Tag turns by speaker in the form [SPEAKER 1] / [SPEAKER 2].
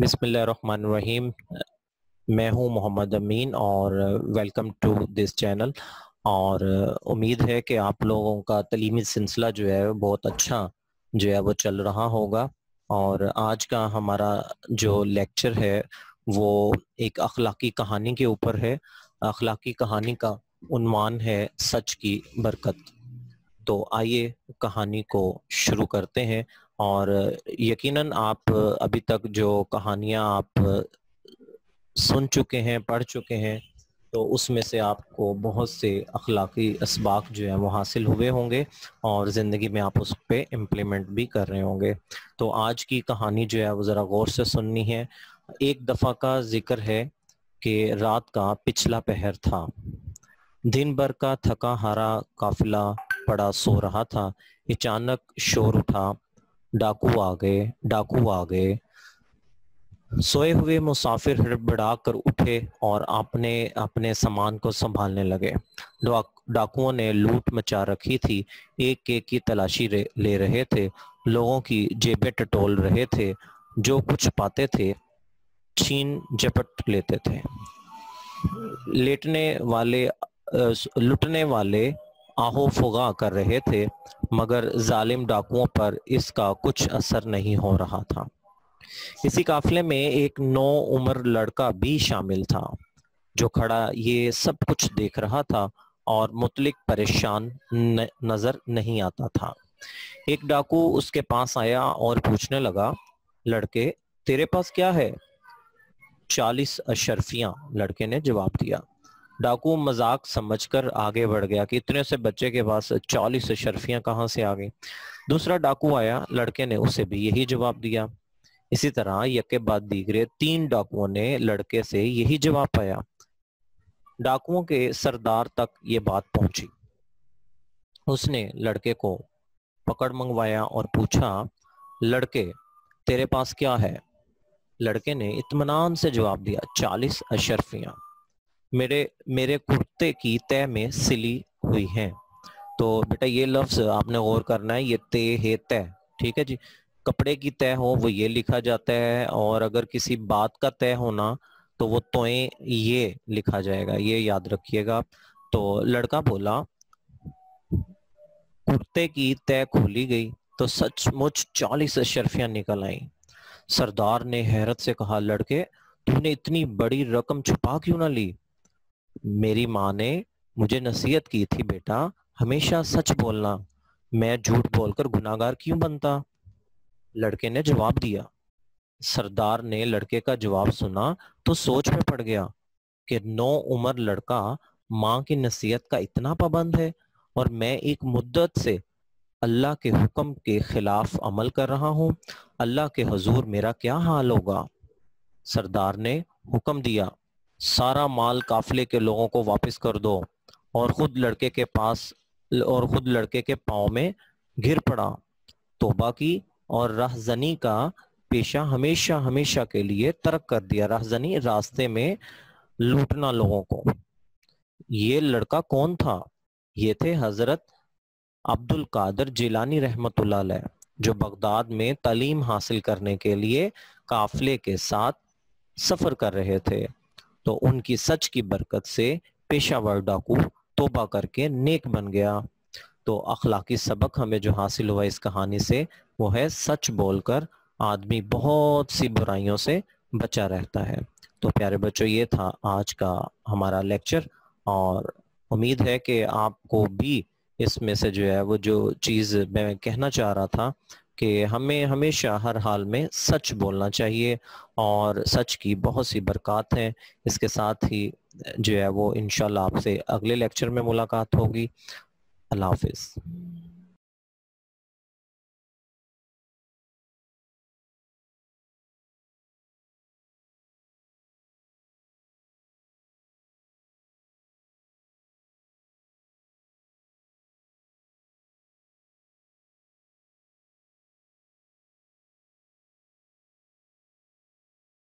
[SPEAKER 1] بسم اللہ الرحمن الرحیم۔ میں ہوں محمد امین اور ویلکم ٹو دس چینل، اور امید ہے کہ آپ لوگوں کا تعلیمی سلسلہ جو ہے بہت اچھا جو ہے وہ چل رہا ہوگا۔ اور آج کا ہمارا جو لیکچر ہے وہ ایک اخلاقی کہانی کے اوپر ہے۔ اخلاقی کہانی کا عنوان ہے سچ کی برکت۔ تو آئیے کہانی کو شروع کرتے ہیں، اور یقیناً آپ ابھی تک جو کہانیاں آپ سن چکے ہیں، پڑھ چکے ہیں، تو اس میں سے آپ کو بہت سے اخلاقی اسباق جو ہیں وہ حاصل ہوئے ہوں گے، اور زندگی میں آپ اس پہ امپلیمنٹ بھی کر رہے ہوں گے۔ تو آج کی کہانی جو ہے وہ ذرا غور سے سننی ہے۔ ایک دفعہ کا ذکر ہے کہ رات کا پچھلا پہر تھا۔ دن بھر کا تھکا ہارا قافلہ پڑا سو رہا تھا۔ اچانک شور اٹھا، ڈاکو آ گئے۔ سوئے ہوئے مسافر ہڑبڑا کر اٹھے اور اپنے سامان کو سنبھالنے لگے۔ ڈاکوؤں نے لوٹ مچا رکھی تھی، ایک ایک کی تلاشی لے رہے تھے، لوگوں کی جیبیں ٹٹول رہے تھے، جو کچھ پاتے تھے چھین جھپٹ لیتے تھے۔ لٹنے والے آہو فغاں کر رہے تھے، مگر ظالم ڈاکوؤں پر اس کا کچھ اثر نہیں ہو رہا تھا۔ اسی قافلے میں ایک نو عمر لڑکا بھی شامل تھا، جو کھڑا یہ سب کچھ دیکھ رہا تھا اور مطلق پریشان نظر نہیں آتا تھا۔ ایک ڈاکو اس کے پاس آیا اور پوچھنے لگا، لڑکے تیرے پاس کیا ہے؟ 40 اشرفیاں، لڑکے نے جواب دیا۔ ڈاکو مذاق سمجھ کر آگے بڑھ گیا کہ اتنے سے بچے کے پاس 40 اشرفیاں کہاں سے آ گئی۔ دوسرا ڈاکو آیا، لڑکے نے اسے بھی یہی جواب دیا۔ اسی طرح یکے بعد دیگرے 3 ڈاکوؤں نے لڑکے سے یہی جواب پایا۔ ڈاکوؤں کے سردار تک یہ بات پہنچی۔ اس نے لڑکے کو پکڑ منگوایا اور پوچھا، لڑکے تیرے پاس کیا ہے؟ لڑکے نے اطمینان سے جواب دیا، 40 اشرفیاں میرے کرتے کی تہ میں سلی ہوئی ہیں۔ تو بیٹا یہ لفظ آپ نے غور کرنا ہے، یہ تے ہے تہ، ٹھیک ہے جی۔ کپڑے کی تہ ہو وہ یہ لکھا جاتا ہے، اور اگر کسی بات کا تہ ہونا تو وہ توئیں یہ لکھا جائے گا، یہ یاد رکھیے گا۔ تو لڑکا بولا، کرتے کی تہ کھولی گئی تو سچ مچ 40 اشرفیاں نکل آئیں۔ سردار نے حیرت سے کہا، لڑکے تو نے اتنی بڑی رقم چھپا کیوں نہ لی؟ میری ماں نے مجھے نصیحت کی تھی، بیٹا ہمیشہ سچ بولنا، میں جھوٹ بول کر گناہگار کیوں بنتا؟ لڑکے نے جواب دیا۔ سردار نے لڑکے کا جواب سنا تو سوچ میں پڑ گیا کہ 9 عمر لڑکا ماں کی نصیحت کا اتنا پابند ہے، اور میں ایک مدت سے اللہ کے حکم کے خلاف عمل کر رہا ہوں، اللہ کے حضور میرا کیا حال ہوگا؟ سردار نے حکم دیا، سارا مال قافلے کے لوگوں کو واپس کر دو، اور خود لڑکے کے پاؤں میں گر پڑا۔ توبہ کی اور رہزنی کا پیشہ ہمیشہ ہمیشہ کے لیے ترک کر دیا۔ رہزنی راستے میں لوٹنا لوگوں کو۔ یہ لڑکا کون تھا؟ یہ تھے حضرت عبد القادر جیلانی رحمۃ اللہ علیہ، جو بغداد میں تعلیم حاصل کرنے کے لیے قافلے کے ساتھ سفر کر رہے تھے۔ تو ان کی سچ کی برکت سے پیشہ ور ڈاکو توبہ کر کے نیک بن گیا۔ تو اخلاقی سبق ہمیں جو حاصل ہوا اس کہانی سے وہ ہے، سچ بول کر آدمی بہت سی برائیوں سے بچا رہتا ہے۔ تو پیارے بچوں، یہ تھا آج کا ہمارا لیکچر، اور امید ہے کہ آپ کو بھی اس میں سے جو ہے وہ جو چیز میں کہنا چاہ رہا تھا کہ ہمیں ہمیشہ ہر حال میں سچ بولنا چاہیے، اور سچ کی بہت سی برکات ہیں۔ اس کے ساتھ ہی جو ہے وہ انشاءاللہ آپ سے اگلے لیکچر میں ملاقات ہوگی۔ اللہ حافظ۔